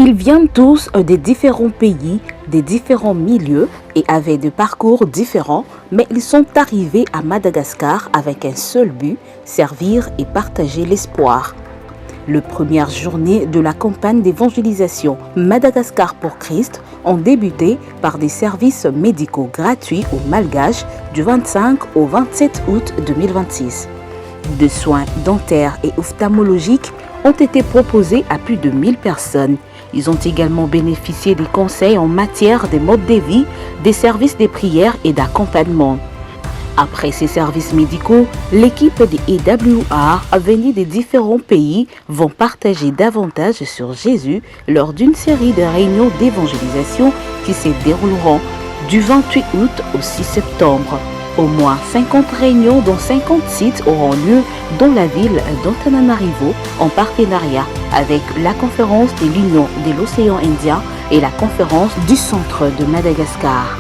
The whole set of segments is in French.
Ils viennent tous des différents pays, des différents milieux et avaient des parcours différents, mais ils sont arrivés à Madagascar avec un seul but, servir et partager l'espoir. Les premières journées de la campagne d'évangélisation Madagascar pour Christ ont débuté par des services médicaux gratuits aux Malgaches du 25 au 27 août 2026. Des soins dentaires et ophtalmologiques ont été proposés à plus de 1000 personnes. Ils ont également bénéficié des conseils en matière des modes de vie, des services de prière et d'accompagnement. Après ces services médicaux, l'équipe des EWR venue des différents pays vont partager davantage sur Jésus lors d'une série de réunions d'évangélisation qui se dérouleront du 28 août au 6 septembre. Au moins 50 réunions dont 50 sites auront lieu dans la ville d'Antananarivo en partenariat avec la conférence de l'Union de l'océan Indien et la conférence du centre de Madagascar.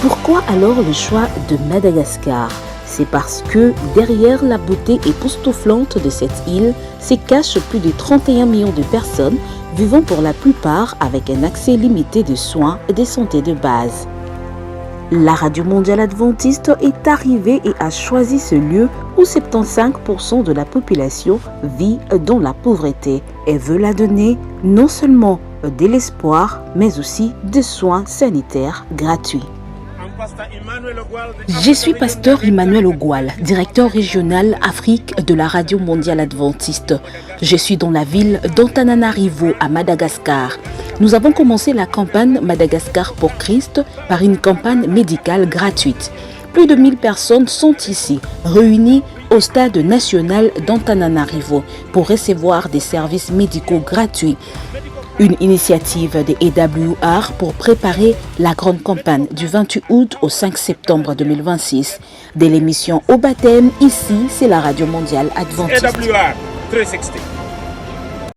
Pourquoi alors le choix de Madagascar? C'est parce que derrière la beauté époustouflante de cette île se cachent plus de 31 millions de personnes vivant pour la plupart avec un accès limité de soins et de santé de base. La Radio Mondiale Adventiste est arrivée et a choisi ce lieu où 75% de la population vit dans la pauvreté et veut la donner non seulement de l'espoir, mais aussi des soins sanitaires gratuits. Je suis pasteur Emmanuel Ogwal, directeur régional Afrique de la Radio Mondiale Adventiste. Je suis dans la ville d'Antananarivo à Madagascar. Nous avons commencé la campagne Madagascar pour Christ par une campagne médicale gratuite. Plus de 1000 personnes sont ici, réunies au stade national d'Antananarivo pour recevoir des services médicaux gratuits. Une initiative des EWR pour préparer la grande campagne du 28 août au 5 septembre 2026. Dès l'émission Au baptême, ici, c'est la Radio Mondiale Adventiste. EWR 360.